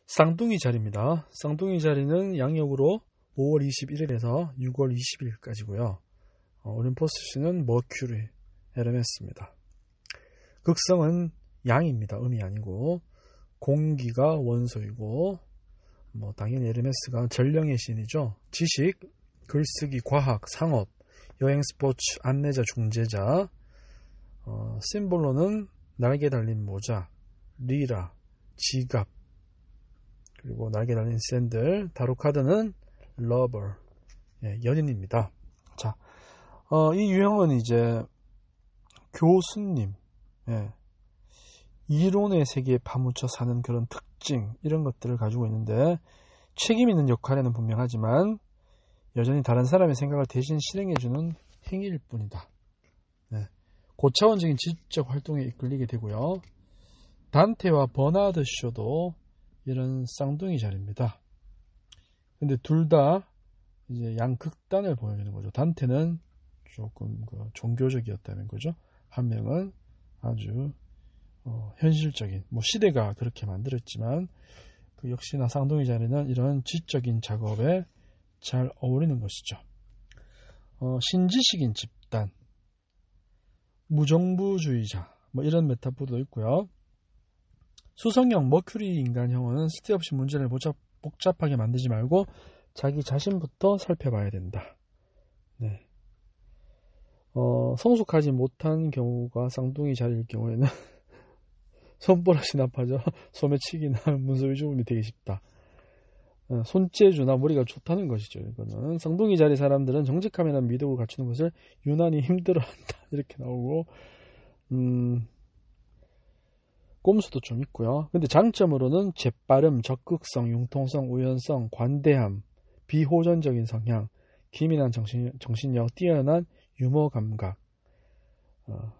쌍둥이 자리입니다. 쌍둥이 자리는 양력으로 5월 21일에서 6월 20일까지고요. 올림포스 씨는 머큐리, 에르메스입니다. 극성은 양입니다. 음이 아니고 공기가 원소이고 당연히 에르메스가 전령의 신이죠. 지식, 글쓰기, 과학, 상업, 여행, 스포츠, 안내자, 중재자. 심볼로는 날개 달린 모자, 리라, 지갑, 그리고 날개 달린 샌들. 타로 카드는 러버, 연인입니다. 자, 이 유형은 이제 교수님, 이론의 세계에 파묻혀 사는 그런 특징, 이런 것들을 가지고 있는데, 책임 있는 역할에는 분명하지만 여전히 다른 사람의 생각을 대신 실행해주는 행위일 뿐이다. 고차원적인 지적 활동에 이끌리게 되고요. 단테와 버나드 쇼도 이런 쌍둥이 자리입니다. 근데 둘 다 이제 양극단을 보여주는 거죠. 단테는 조금 종교적이었다는 거죠. 한 명은 아주 현실적인, 시대가 그렇게 만들었지만 역시나 쌍둥이 자리는 이런 지적인 작업에 잘 어울리는 것이죠. 신지식인 집단, 무정부주의자, 이런 메타포도 있고요. 수성형 머큐리 인간형은 쓸데없이 문제를 복잡하게 만들지 말고 자기 자신부터 살펴봐야 된다. 성숙하지 못한 경우가 쌍둥이 자리일 경우에는 손버릇이 나빠져 소매치기나 문서위 주문이 되기 쉽다. 손재주나 머리가 좋다는 것이죠. 이거는 쌍둥이 자리 사람들은 정직함이나 미덕을 갖추는 것을 유난히 힘들어한다. 이렇게 나오고 꼼수도 좀 있고요. 근데 장점으로는 재빠름, 적극성, 융통성, 우연성, 관대함, 비호전적인 성향, 기민한 정신력, 뛰어난 유머 감각,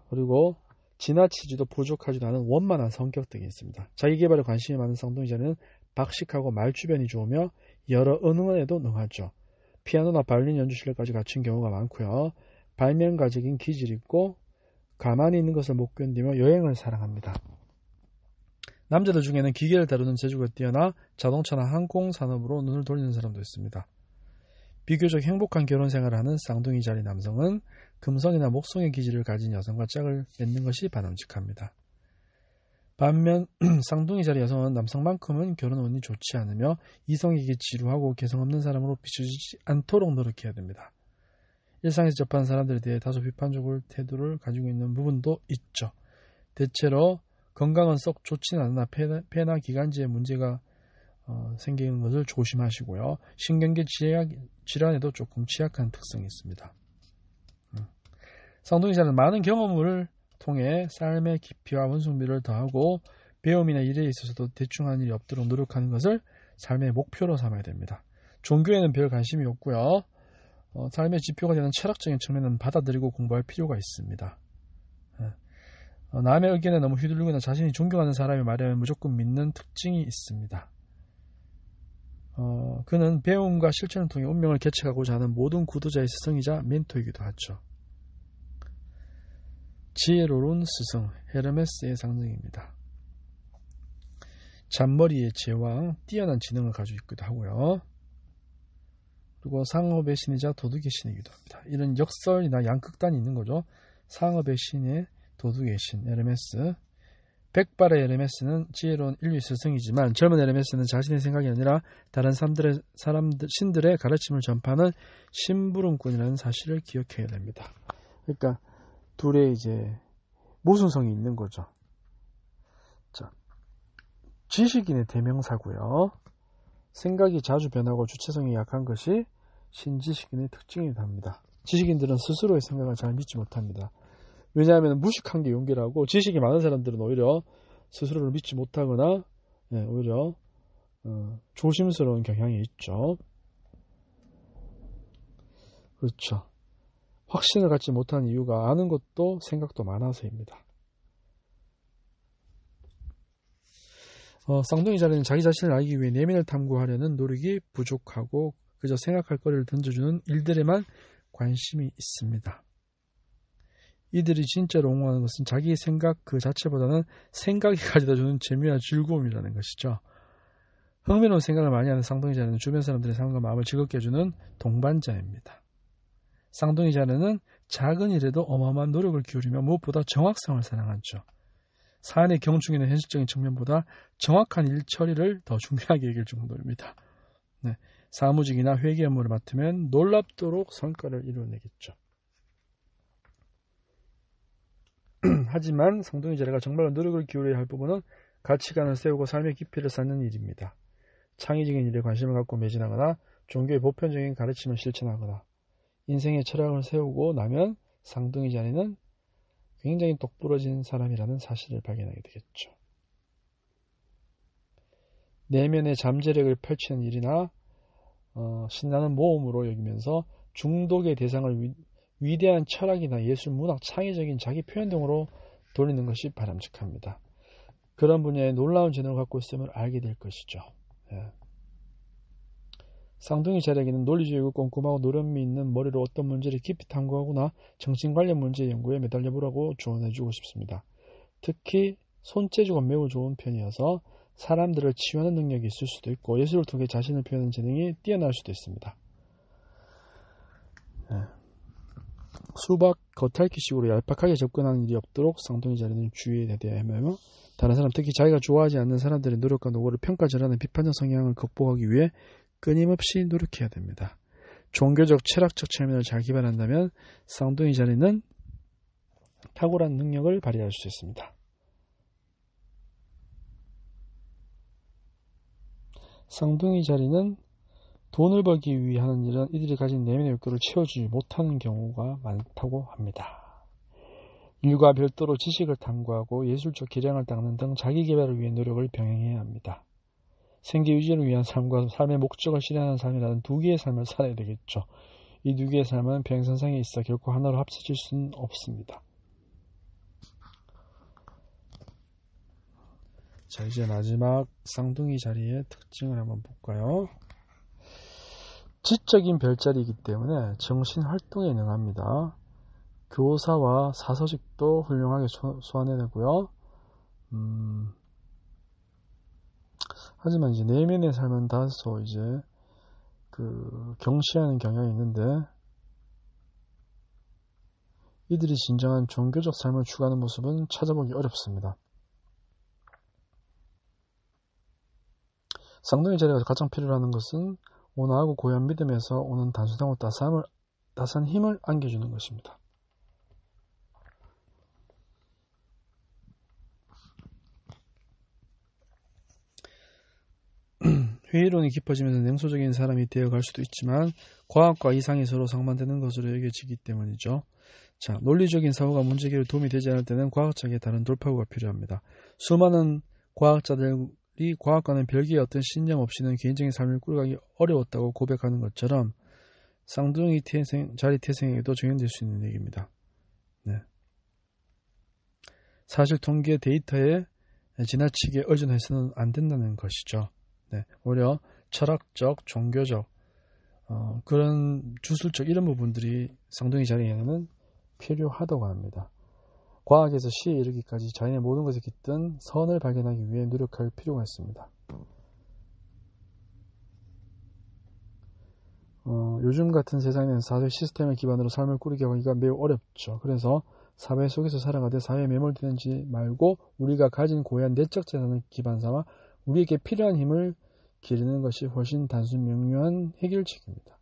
그리고 지나치지도 부족하지도 않은 원만한 성격 등이 있습니다. 자기개발에 관심이 많은 쌍둥이 자리는 박식하고 말주변이 좋으며 여러 언어에도 능하죠. 피아노나 바이올린 연주 실력까지 갖춘 경우가 많고요. 발명가적인 기질이 있고 가만히 있는 것을 못 견디며 여행을 사랑합니다. 남자들 중에는 기계를 다루는 재주가 뛰어나 자동차나 항공 산업으로 눈을 돌리는 사람도 있습니다. 비교적 행복한 결혼 생활을 하는 쌍둥이 자리 남성은 금성이나 목성의 기질을 가진 여성과 짝을 맺는 것이 바람직합니다. 반면 쌍둥이 자리 여성은 남성만큼은 결혼 운이 좋지 않으며 이성에게 지루하고 개성 없는 사람으로 비춰지지 않도록 노력해야 됩니다. 일상에서 접하는 사람들에 대해 다소 비판적인 태도를 가지고 있는 부분도 있죠. 대체로 건강은 썩 좋지는 않으나 폐나 기관지에 문제가 생기는 것을 조심하시고요. 신경계 질환에도 조금 취약한 특성이 있습니다. 쌍둥이 자리는 많은 경험을 통해 삶의 깊이와 원숭미를 더하고 배움이나 일에 있어서도 대충하는 일이 없도록 노력하는 것을 삶의 목표로 삼아야 됩니다. 종교에는 별 관심이 없고요. 삶의 지표가 되는 철학적인 측면은 받아들이고 공부할 필요가 있습니다. 남의 의견에 너무 휘둘리거나 자신이 존경하는 사람의 말에 무조건 믿는 특징이 있습니다. 그는 배움과 실천을 통해 운명을 개척하고자 하는 모든 구도자의 스승이자 멘토이기도 하죠. 지혜로운 스승, 헤르메스의 상징입니다. 잔머리의 제왕, 뛰어난 지능을 가지고 있기도 하고요. 그리고 상업의 신이자 도둑의 신이기도 합니다. 이런 역설이나 양극단이 있는 거죠. 상업의 신의 도둑의 신, 에르메스. 백발의 에르메스는 지혜로운 인류의 스승이지만 젊은 에르메스는 자신의 생각이 아니라 다른 신들의 가르침을 전파하는 심부름꾼이라는 사실을 기억해야 됩니다. 그러니까 둘의 이제 모순성이 있는 거죠. 자, 지식인의 대명사고요. 생각이 자주 변하고 주체성이 약한 것이 신지식인의 특징이기도 합니다. 지식인들은 스스로의 생각을 잘 믿지 못합니다. 왜냐하면 무식한 게 용기라고, 지식이 많은 사람들은 오히려 스스로를 믿지 못하거나 오히려 조심스러운 경향이 있죠. 그렇죠. 확신을 갖지 못한 이유가 아는 것도 생각도 많아서입니다. 쌍둥이 자리는 자기 자신을 알기 위해 내면을 탐구하려는 노력이 부족하고 그저 생각할 거리를 던져주는 일들에만 관심이 있습니다. 이들이 진짜로 옹호하는 것은 자기의 생각 그 자체보다는 생각이 가져다주는 재미와 즐거움이라는 것이죠. 흥미로운 생각을 많이 하는 쌍둥이 자녀는 주변 사람들의 삶과 마음을 즐겁게 해주는 동반자입니다. 쌍둥이 자녀는 작은 일에도 어마어마한 노력을 기울이며 무엇보다 정확성을 사랑하죠. 사안의 경중이나 현실적인 측면보다 정확한 일 처리를 더 중요하게 여길 정도입니다. 네, 사무직이나 회계 업무를 맡으면 놀랍도록 성과를 이루어내겠죠. 하지만 쌍둥이 자녀가 정말로 노력을 기울여야 할 부분은 가치관을 세우고 삶의 깊이를 쌓는 일입니다. 창의적인 일에 관심을 갖고 매진하거나 종교의 보편적인 가르침을 실천하거나 인생의 철학을 세우고 나면 쌍둥이 자녀는 굉장히 똑부러진 사람이라는 사실을 발견하게 되겠죠. 내면의 잠재력을 펼치는 일이나 신나는 모험으로 여기면서 중독의 대상을 위대한 철학이나 예술, 문학, 창의적인 자기 표현 등으로 돌리는 것이 바람직합니다. 그런 분야에 놀라운 재능을 갖고 있음을 알게 될 것이죠. 예. 쌍둥이 자녀에게는 논리적이고 꼼꼼하고 노련미 있는 머리로 어떤 문제를 깊이 탐구하거나 정신 관련 문제 연구에 매달려 보라고 조언해주고 싶습니다. 특히 손재주가 매우 좋은 편이어서 사람들을 치유하는 능력이 있을 수도 있고 예술을 통해 자신을 표현하는 재능이 뛰어날 수도 있습니다. 네. 수박 겉핥기식으로 얄팍하게 접근하는 일이 없도록 쌍둥이 자녀는 주의해야 하며 다른 사람, 특히 자기가 좋아하지 않는 사람들의 노력과 노고를 평가절하는 비판적 성향을 극복하기 위해 끊임없이 노력해야 됩니다. 종교적, 철학적 측면을 잘 기반한다면 쌍둥이 자녀는 탁월한 능력을 발휘할 수 있습니다. 쌍둥이 자리는 돈을 벌기 위해 하는 일은 이들이 가진 내면의 욕구를 채워주지 못하는 경우가 많다고 합니다. 일과 별도로 지식을 탐구하고 예술적 기량을 닦는 등 자기 개발을 위해 노력을 병행해야 합니다. 생계 유지를 위한 삶과 삶의 목적을 실현하는 삶이라는 두 개의 삶을 살아야 되겠죠. 이 두 개의 삶은 평행선상에 있어 결코 하나로 합쳐질 수는 없습니다. 자, 이제 마지막 쌍둥이 자리의 특징을 한번 볼까요? 지적인 별자리이기 때문에 정신활동에 능합니다. 교사와 사서직도 훌륭하게 소화해내고요. 하지만 이제 내면의 삶은 다소 이제 경시하는 경향이 있는데 이들이 진정한 종교적 삶을 추구하는 모습은 찾아보기 어렵습니다. 쌍둥이 자리가 가장 필요로 하는 것은 온화하고 고요한 믿음에서 오는 단순하고 따스한 힘을 안겨주는 것입니다. 회의론이 깊어지면서 냉소적인 사람이 되어갈 수도 있지만 과학과 이상이 서로 상반되는 것으로 여겨지기 때문이죠. 자, 논리적인 사고가 문제 해결에 도움이 되지 않을 때는 과학적인 다른 돌파구가 필요합니다. 수많은 과학자들이 과학과는 별개의 어떤 신념 없이는 개인적인 삶을 꾸려가기 어려웠다고 고백하는 것처럼 쌍둥이 자리 태생에게도 적용될 수 있는 얘기입니다. 네. 사실 통계 데이터에 지나치게 의존해서는 안 된다는 것이죠. 네, 오히려 철학적, 종교적, 그런 주술적 이런 부분들이 쌍둥이 자리에는 필요하다고 합니다. 과학에서 시에 이르기까지 자연의 모든 것에 깃든 선을 발견하기 위해 노력할 필요가 있습니다. 요즘 같은 세상에는 사회 시스템을 기반으로 삶을 꾸리게 하기가 매우 어렵죠. 그래서 사회 속에서 살아가되 사회에 매몰되는지 말고 우리가 가진 고유한 내적 재산을 기반 삼아 우리에게 필요한 힘을 기르는 것이 훨씬 단순 명료한 해결책입니다.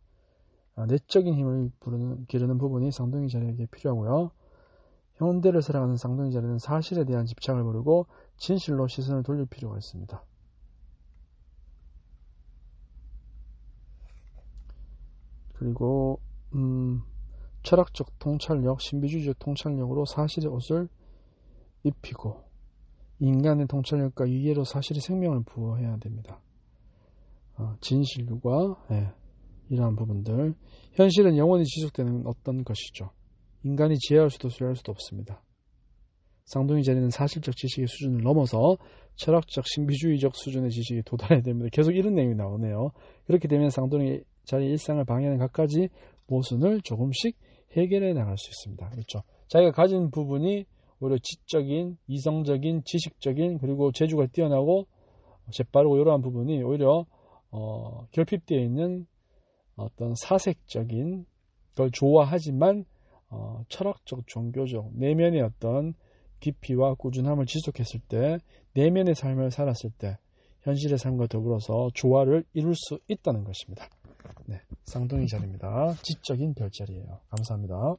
내적인 힘을 기르는 부분이 쌍둥이 자리에게 필요하고요. 현대를 살아가는 쌍둥이 자리는 사실에 대한 집착을 버리고 진실로 시선을 돌릴 필요가 있습니다. 그리고 철학적 통찰력, 신비주의적 통찰력으로 사실의 옷을 입히고 인간의 통찰력과 이해로 사실의 생명을 부여해야 됩니다. 진실과 이러한 부분들, 현실은 영원히 지속되는 어떤 것이죠. 인간이 지혜할 수도 수혜할 수도 없습니다. 쌍둥이 자리는 사실적 지식의 수준을 넘어서 철학적 신비주의적 수준의 지식에 도달해야 됩니다. 계속 이런 내용이 나오네요. 그렇게 되면 쌍둥이 자리의 일상을 방해하는 갖가지 모순을 조금씩 해결해 나갈 수 있습니다. 그렇죠. 자기가 가진 부분이 오히려 지적인, 이성적인, 지식적인, 그리고 재주가 뛰어나고 재빠르고 이러한 부분이 오히려 결핍되어 있는 어떤 사색적인 걸 좋아하지만 철학적, 종교적, 내면의 어떤 깊이와 꾸준함을 지속했을 때, 내면의 삶을 살았을 때 현실의 삶과 더불어서 조화를 이룰 수 있다는 것입니다. 네, 쌍둥이 자리입니다. 지적인 별자리예요. 감사합니다.